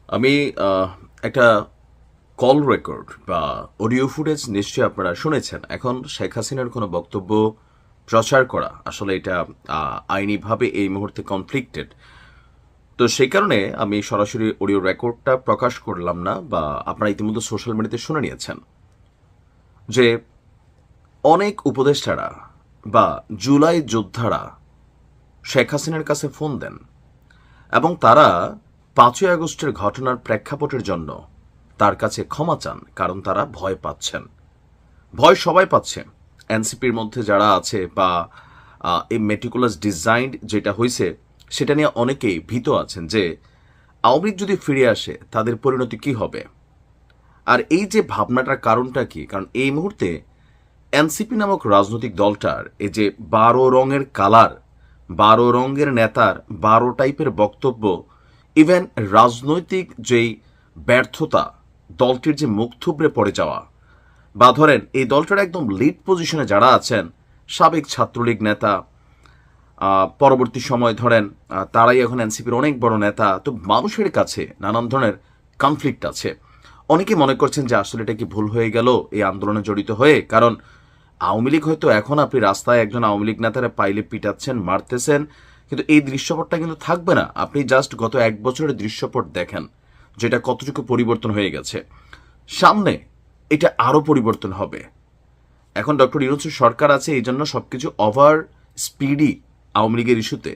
আমি একটা call record বা অডিও ফুটেজ নিশ্চয়ই আপনারা শুনেছেন। এখন শেখ হাসিনার কোনো বক্তব্য প্রচার করা আসলে এটা আইনিভাবে এই মুহূর্তে কনফ্লিক্টেড। তো সেই কারণে আমি সরাসরি অডিও রেকর্ডটা প্রকাশ করলাম না, বা আপনারা ইতিমধ্যে সোশ্যাল মিডিয়াতে শুনে নিয়েছেন যে অনেক উপদেষ্টারা বা জুলাই যোদ্ধারা শেখ হাসিনার কাছে ফোন দেন এবং তারা 5ই আগস্টের ঘটনার প্রেক্ষাপটের জন্য তার কাছে ক্ষমা চান, কারণ তারা ভয় পাচ্ছেন। ভয় সবাই পাচ্ছে, এনসিপির মধ্যে যারা আছে বা এই মেটিকুলাস ডিজাইন যেটা হয়েছে সেটা নিয়ে অনেকেই ভীত আছেন যে আওয়ামী লীগ যদি ফিরে আসে তাদের পরিণতি কি হবে। আর এই যে ভাবনাটার কারণটা কি, কারণ এই মুহূর্তে এনসিপি নামক রাজনৈতিক দলটার এই যে 12 রঙের কালার, 12 রঙের নেতার 12 টাইপের বক্তব্য, ইভেন রাজনৈতিক যেই ব্যর্থতা, দলটির যে মুখ থুবড়ে পড়ে যাওয়া, বা ধরেন এই দলটার একদম লিড পজিশনে যারা আছেন সাবেক ছাত্রলীগ নেতা, পরবর্তী সময় ধরেন তারাই এখন এনসিপির অনেক বড় নেতা, তো মানুষের কাছে নানান ধরনের কনফ্লিক্ট আছে। অনেকে মনে করছেন যে আসলে এটা কি ভুল হয়ে গেল এই আন্দোলনে জড়িত হয়ে, কারণ আওয়ামী লীগ হয়তো এখন আপনি রাস্তায় একজন আওয়ামী লীগ নেতারা পাইলে পিটাচ্ছেন, মারতেছেন, কিন্তু এই দৃশ্যপটটা কিন্তু থাকবে না। আপনি জাস্ট গত 1 বছরের দৃশ্যপট দেখেন যেটা কতটুকু পরিবর্তন হয়ে গেছে। সামনে এটা আরো পরিবর্তন হবে। এখন ডক্টর ইউনূসের সরকার আছে, এই জন্য সবকিছু ওভার স্পিডি আওয়ামী লীগের ইস্যুতে,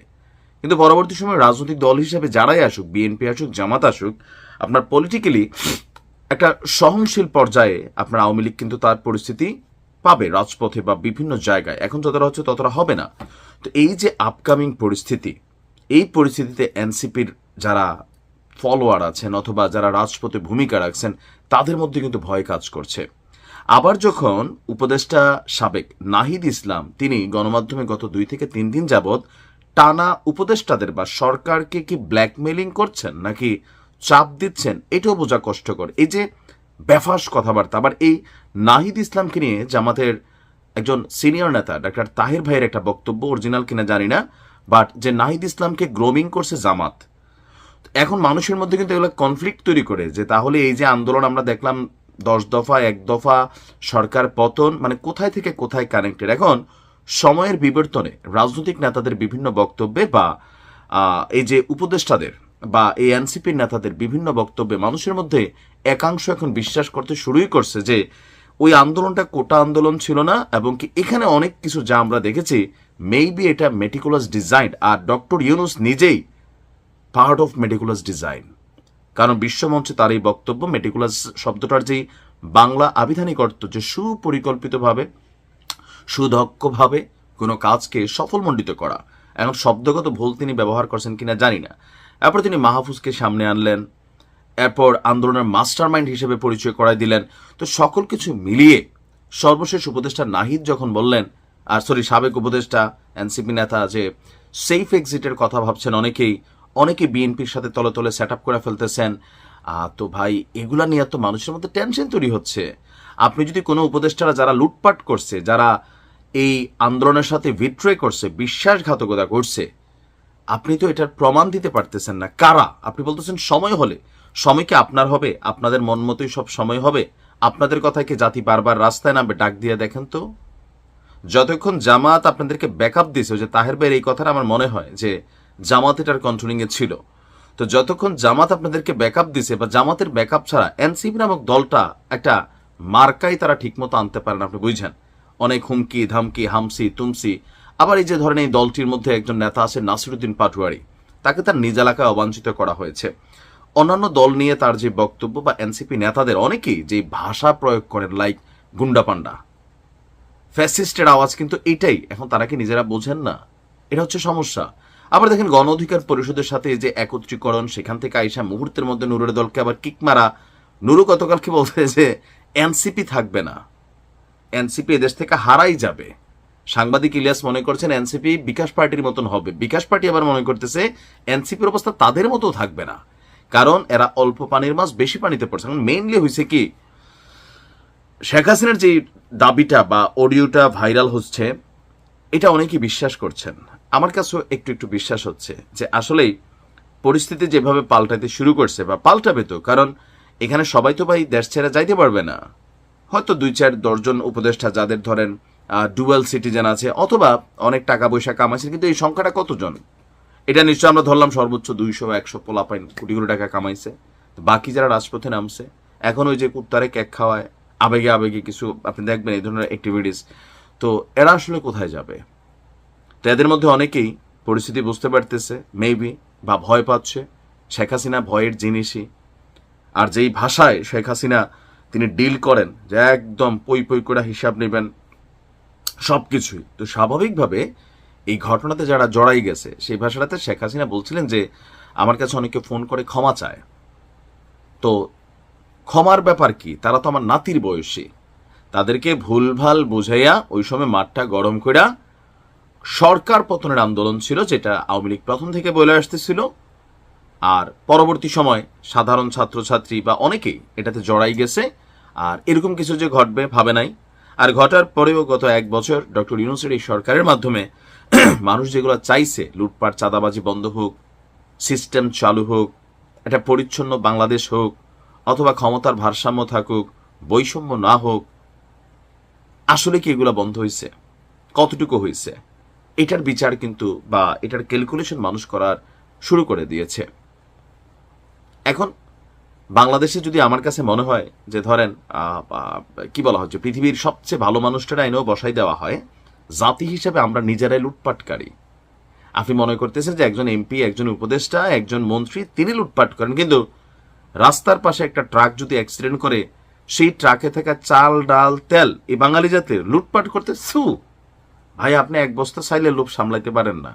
কিন্তু পরবর্তী সময় রাজনৈতিক দল হিসেবে যারাই আসুক, বিএনপি আসুক, জামাত আসুক, আপনার পলিটিক্যালি একটা সহনশীল পর্যায়ে আপনার আওয়ামী লীগ কিন্তু তার পরিস্থিতি পাবে রাজপথে বা বিভিন্ন জায়গায়। এখন যতটা হচ্ছে ততটা হবে না। তো এই যে আপকামিং পরিস্থিতি, এই পরিস্থিতিতে এনসিপির যারা ফলোয়ার আছেন অথবা যারা রাজপথে ভূমিকা রাখছেন তাদের মধ্যে কিন্তু ভয় কাজ করছে। আবার যখন উপদেষ্টা সাবেক নাহিদ ইসলাম তিনি গণমাধ্যমে গত 2 থেকে 3 দিন যাবৎ টানা উপদেষ্টাদের বা সরকারকে কি ব্ল্যাকমেলিং করছেন নাকি চাপ দিচ্ছেন, এটাও বোঝা কষ্টকর। এই যে বেফাস কথাবার্তা, আবার এই নাহিদ ইসলামকে নিয়ে জামাতের একজন সিনিয়র নেতা ডাক্তার তাহির ভাইয়ের একটা বক্তব্য, অরিজিনাল কিনা জানি না, বাট যে নাহিদ ইসলামকে গ্রোমিং করছে জামাত। এখন মানুষের মধ্যে কিন্তু এগুলো কনফ্লিক্ট তৈরি করে যে তাহলে এই যে আন্দোলন আমরা দেখলাম 10 দফা, 1 দফা, সরকার পতন, মানে কোথায় থেকে কোথায় কানেক্টেড। এখন সময়ের বিবর্তনে রাজনৈতিক নেতাদের বিভিন্ন বক্তব্যে বা এই যে উপদেষ্টাদের বা এই এনসিপির নেতাদের বিভিন্ন বক্তব্যে মানুষের মধ্যে একাংশ এখন বিশ্বাস করতে শুরুই করছে যে ওই আন্দোলনটা কোটা আন্দোলন ছিল না, এবং কি এখানে অনেক কিছু যা আমরা দেখেছি মেবি এটা মেটিকুলাস ডিজাইন, আর ডক্টর ইউনূস নিজেই পার্ট অফ মেটিকুলাস ডিজাইন। কারণ বিশ্বমঞ্চে তার এই বক্তব্য, মেটিকুলাস শব্দটার যেই বাংলা আবিধানিক অর্থ যে সুপরিকল্পিতভাবে, সুদক্ষভাবে কোনো কাজকে সফলমণ্ডিত করা। এখন শব্দগত ভুল তিনি ব্যবহার করছেন কিনা জানি না। এরপর তিনি মাহফুজকে সামনে আনলেন, এরপর আন্দোলনের মাস্টার মাইন্ড হিসেবে পরিচয় করাই দিলেন। তো সকল কিছু মিলিয়ে সর্বশেষ উপদেষ্টা নাহিদ যখন বললেন, আর সাবেক উপদেষ্টা এনসিপি নেতা যে সেফ এক্সিটের কথা ভাবছেন অনেকেই, অনেকে বিএনপির সাথে তলে তলে সেট আপ করে ফেলতেছেন। তো ভাই এগুলা নিয়ে তো মানুষের মধ্যে টেনশন তৈরি হচ্ছে। আপনি যদি কোনো উপদেষ্টারা যারা লুটপাট করছে, যারা এই আন্দোলনের সাথে ভিট্রে করছে, বিশ্বাসঘাতকতা করছে, আপনি তো এটার প্রমাণ দিতে পারতেছেন না কারা। আপনি বলতেছেন সময় হলে, সময় কি আপনার হবে? আপনাদের মন মতোই সব সময় হবে? আপনাদের কথায় কি জাতি বারবার রাস্তায় নামবে? ডাক দিয়ে দেখেন তো। যতক্ষণ জামাত আপনাদেরকে ব্যাকআপ দিয়েছে, যে তাহের ভাইয়ের এই কথাটা আমার মনে হয় যে জামাত এটার কন্ট্রোলিং এ ছিল। তো যতক্ষণ জামাত আপনাদেরকে ব্যাকআপ দিছে বা জামাতের ব্যাকআপ ছাড়া এনসিপি নামক দলটা একটা মার্কাই তারা ঠিকমতো আনতে পারেন, আপনি বুঝছেন। অনেক হুমকি ধামকি, হামসি তুমসি। আবার এই যে ধরেন এই দলটির মধ্যে একজন নেতা আছে নাসিরুদ্দিন পাটোয়ারি, তাকে তার নিজ এলাকায় অবাঞ্ছিত করা হয়েছে। অন্যান্য দল নিয়ে তার যে বক্তব্য বা এনসিপি নেতাদের অনেকেই যে ভাষা প্রয়োগ করেন, লাইক গুন্ডা পান্ডা, ফ্যাসিস্টের আওয়াজ, কিন্তু এটাই এখন তারা কি নিজেরা বোঝেন না? এটা হচ্ছে সমস্যা। আবার দেখেন গণ অধিকার পরিষদের সাথে যে একত্রীকরণ, সেখান থেকে আইসা মুহূর্তের মধ্যে নুরের দলকে আবার কিক মারা। নুরু গতকালকে বলতে যে এনসিপি থাকবে না, এনসিপি এদেশ থেকে হারাই যাবে। সাংবাদিক ইলিয়াস মনে করছেন এনসিপি বিকাশ পার্টির মতন হবে, বিকাশ পার্টি আবার মনে করতেছে এনসিপির অবস্থা তাদের মতো থাকবে না, কারণ এরা অল্প পানির মাছ বেশি পানিতে পড়ছে। মেইনলি হয়েছে কি, শেখ হাসিনার যে দাবিটা বা অডিওটা ভাইরাল হচ্ছে, এটা অনেকেই বিশ্বাস করছেন। আমার কাছেও একটু একটু বিশ্বাস হচ্ছে যে আসলেই পরিস্থিতি যেভাবে পাল্টাতে শুরু করছে বা পাল্টাবে তো, কারণ এখানে সবাই তো ভাই দেশ ছেড়ে যাইতে পারবে না। হয়তো 2-4-10 উপদেষ্টা যাদের ধরেন ডুয়াল সিটিজেন আছে অথবা অনেক টাকা পয়সা কামাইছে, কিন্তু এই সংখ্যাটা কতজন? এটা নিশ্চয় আমরা ধরলাম সর্বোচ্চ 200-100 পোলাপাইন কোটি কোটি টাকা কামাইছে। বাকি যারা রাজপথে নামছে এখন ওই যে কুত্তারে কেক খাওয়ায় আবেগে আবেগে কিছু আপনি দেখবেন এই ধরনের অ্যাক্টিভিটিস, তো এরা আসলে কোথায় যাবে? তো এদের মধ্যে অনেকেই পরিস্থিতি বুঝতে পারতেছে মেবি, বা ভয় পাচ্ছে। শেখ হাসিনা ভয়ের জিনিসই, আর যেই ভাষায় শেখ হাসিনা তিনি ডিল করেন যে একদম পই পই করে হিসাব নেবেন সব কিছুই, তো স্বাভাবিকভাবে এই ঘটনাতে যারা জড়াই গেছে সেই ভাষাটাতে শেখ হাসিনা বলছিলেন যে আমার কাছে অনেকে ফোন করে ক্ষমা চায়। তো ক্ষমার ব্যাপার কি? তারা তো আমার নাতির বয়সী, তাদেরকে ভুলভাল বুঝাইয়া ওই সময় মাঠটা গরম কইরা সরকার পতনের আন্দোলন ছিল, যেটা আওয়ামী লীগ প্রথম থেকে বলে আসতেছিল। আর পরবর্তী সময় সাধারণ ছাত্রছাত্রী বা অনেকেই এটাতে জড়াই গেছে, আর এরকম কিছু যে ঘটবে ভাবে নাই। আর ঘটার পরেও গত 1 বছর ডক্টর ইউনূসের এই সরকারের মাধ্যমে মানুষ যেগুলো চাইছে, লুটপাট চাঁদাবাজি বন্ধ হোক, সিস্টেম চালু হোক, একটা পরিচ্ছন্ন বাংলাদেশ হোক, অথবা ক্ষমতার ভারসাম্য থাকুক, বৈষম্য না হোক, আসলে কি এগুলো বন্ধ হয়েছে? কতটুকু হয়েছে? এটার বিচার কিন্তু বা এটার ক্যালকুলেশন মানুষ করার শুরু করে দিয়েছে। এখন বাংলাদেশে যদি আমার কাছে মনে হয় যে ধরেন কি বলা হচ্ছে, পৃথিবীর সবচেয়ে ভালো মানুষটারা এনেও বসাই দেওয়া হয়, জাতি হিসেবে আমরা নিজেরাই লুটপাটকারী। আপনি মনে করতেছেন যে একজন এমপি, একজন উপদেষ্টা, একজন মন্ত্রী তিনি লুটপাট করেন, কিন্তু রাস্তার পাশে একটা ট্রাক যদি অ্যাক্সিডেন্ট করে সেই ট্রাকে থাকা চাল ডাল তেল এই বাঙালি জাতির লুটপাট করতে ভাই, আপনি 1 বস্তা চাইলে লোভ সামলাইতে পারেন না,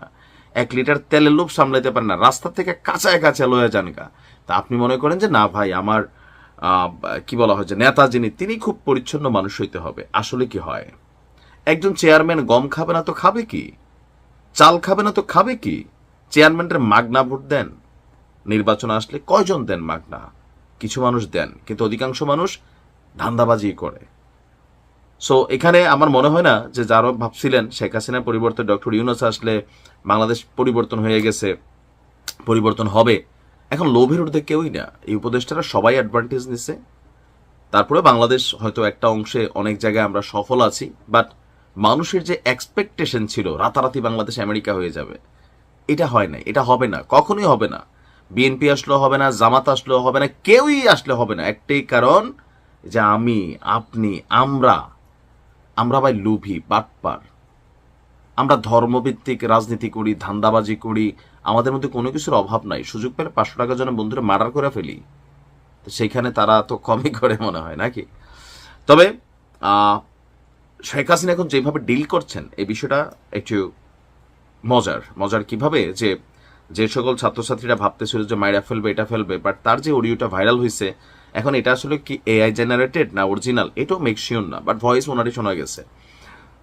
1 লিটার তেলের লোভ সামলাইতে পারেন না, রাস্তা থেকে কাঁচায় কাঁচা লয়ে যান গা। তা আপনি মনে করেন যে না ভাই আমার কি বলা হয় যে নেতা যিনি তিনি খুব পরিচ্ছন্ন মানুষ হইতে হবে। আসলে কি হয়? একজন চেয়ারম্যান গম খাবে না তো খাবে কি? চাল খাবে না তো খাবে কি? চেয়ারম্যানের মাগনা ভোট দেন, নির্বাচন আসলে কয়জন দেন মাগনা? কিছু মানুষ দেন, কিন্তু অধিকাংশ মানুষ ধান্দাবাজি করে। সো এখানে আমার মনে হয় না যে যারা ভাবছিলেন শেখ হাসিনার পরিবর্তে ডক্টর ইউনূস আসলে বাংলাদেশ পরিবর্তন হয়ে গেছে, পরিবর্তন হবে, এখন লোভের ঊর্ধ্বে কেউই না। এই উপদেষ্টারা সবাই অ্যাডভান্টেজ নিছে। তারপরে বাংলাদেশ হয়তো একটা অংশে অনেক জায়গায় আমরা সফল আছি, বাট মানুষের যে এক্সপেকটেশন ছিল রাতারাতি বাংলাদেশ আমেরিকা হয়ে যাবে, এটা হয় না, এটা হবে না, কখনোই হবে না। বিএনপি আসলেও হবে না, জামাত আসলেও হবে না, কেউই আসলে হবে না। একটাই কারণ যে আমি, আপনি, আমরা ভাই লোভী, বাটপার। আমরা ধর্মভিত্তিক রাজনীতি করি, ধান্দাবাজি করি, আমাদের মধ্যে কোনো কিছুর অভাব নাই। সুযোগ পেলে 500 টাকার জন্য বন্ধুরা মার্ডার করে ফেলি, তো সেইখানে তারা তো কমই করে মনে হয় নাকি? তবে শেখ হাসিনা এখন যেভাবে ডিল করছেন এই বিষয়টা একটু মজার কিভাবে যে সকল ছাত্রছাত্রীরা ভাবতেছিল যে মাইরা ফেলবে, এটা ফেলবে, বাট তার যে অডিওটা ভাইরাল হয়েছে, এখন এটা আসলে কি এআই জেনারেটেড না অরিজিনাল এটাও মেক শিওর না, বাট ভয়েস ওনারই শোনা গেছে।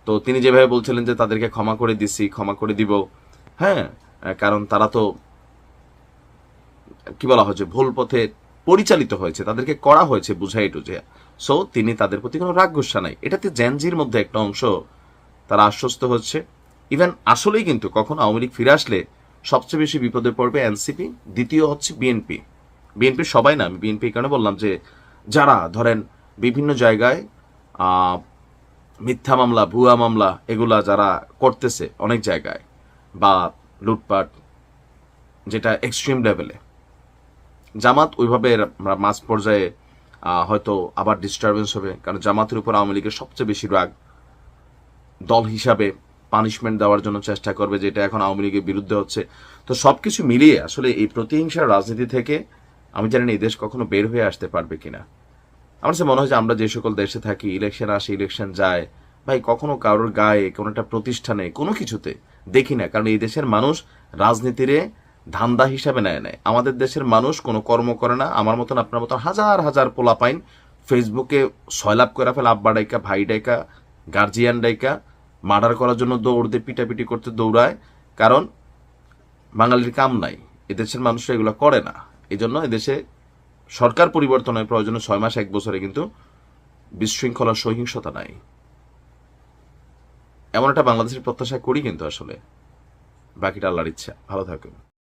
তো তিনি যেভাবে বলছিলেন যে তাদেরকে ক্ষমা করে দিছি, ক্ষমা করে দিব, হ্যাঁ, কারণ তারা তো কি বলা হচ্ছে ভুল পথে পরিচালিত হয়েছে, তাদেরকে করা হয়েছে বুঝাই টুঝে। সো তিনি তাদের প্রতি কোনো রাগ গুসা নাই, এটাতে জেনজির মধ্যে একটা অংশ তারা আশ্বস্ত হচ্ছে। ইভেন আসলেই কিন্তু কখন আওয়ামী লীগ ফিরে আসলে সবচেয়ে বেশি বিপদে পড়বে এনসিপি, দ্বিতীয় হচ্ছে বিএনপি। বিএনপির সবাই না, আমি বিএনপি কারণে বললাম যে যারা ধরেন বিভিন্ন জায়গায় মিথ্যা মামলা, ভুয়া মামলা এগুলা যারা করতেছে অনেক জায়গায়, বা লুটপাট যেটা এক্সট্রিম লেভেলে, জামাত ওইভাবে মাঝ পর্যায়ে হয়তো আবার ডিস্টারবেন্স হবে, কারণ জামাতের উপর আওয়ামী লীগের সবচেয়ে বেশি রাগ। দল হিসাবে পানিশমেন্ট দেওয়ার জন্য চেষ্টা করবে, যেটা এখন আওয়ামী লীগের বিরুদ্ধে হচ্ছে। তো সবকিছু মিলিয়ে আসলে এই প্রতিহিংসার রাজনীতি থেকে আমি জানি না এই দেশ কখনো বের হয়ে আসতে পারবে কিনা। আমার কাছে মনে হয় যে আমরা যে সকল দেশে থাকি, ইলেকশন আসে, ইলেকশন যায়, ভাই কখনো কারোর গায়ে, কোনো একটা প্রতিষ্ঠানে, কোনো কিছুতে দেখি না, কারণ এই দেশের মানুষ রাজনীতিরে ধান্দা হিসাবে নেয়। আমাদের দেশের মানুষ কোনো কর্ম করে না। আমার মতন আপনার মতন হাজার হাজার পোলাপাইন ফেসবুকে সয়লাভ করে ফেলে, আব্বা ডাইকা, ভাই ডাইকা, গার্জিয়ান ডাইকা, মার্ডার করার জন্য দৌড় দিয়ে পিটাপিটি করতে দৌড়ায়, কারণ বাঙালির কাম নাই। এদেশের মানুষরা এগুলো করে না। এই জন্য এদেশে সরকার পরিবর্তনের প্রয়োজনে 6 মাস 1 বছরে কিন্তু বিশৃঙ্খলা, সহিংসতা নাই। এমন একটা বাংলাদেশের প্রত্যাশা করি কিন্তু আসলে। বাকিটা আল্লাহর ইচ্ছা। ভালো থাকুন।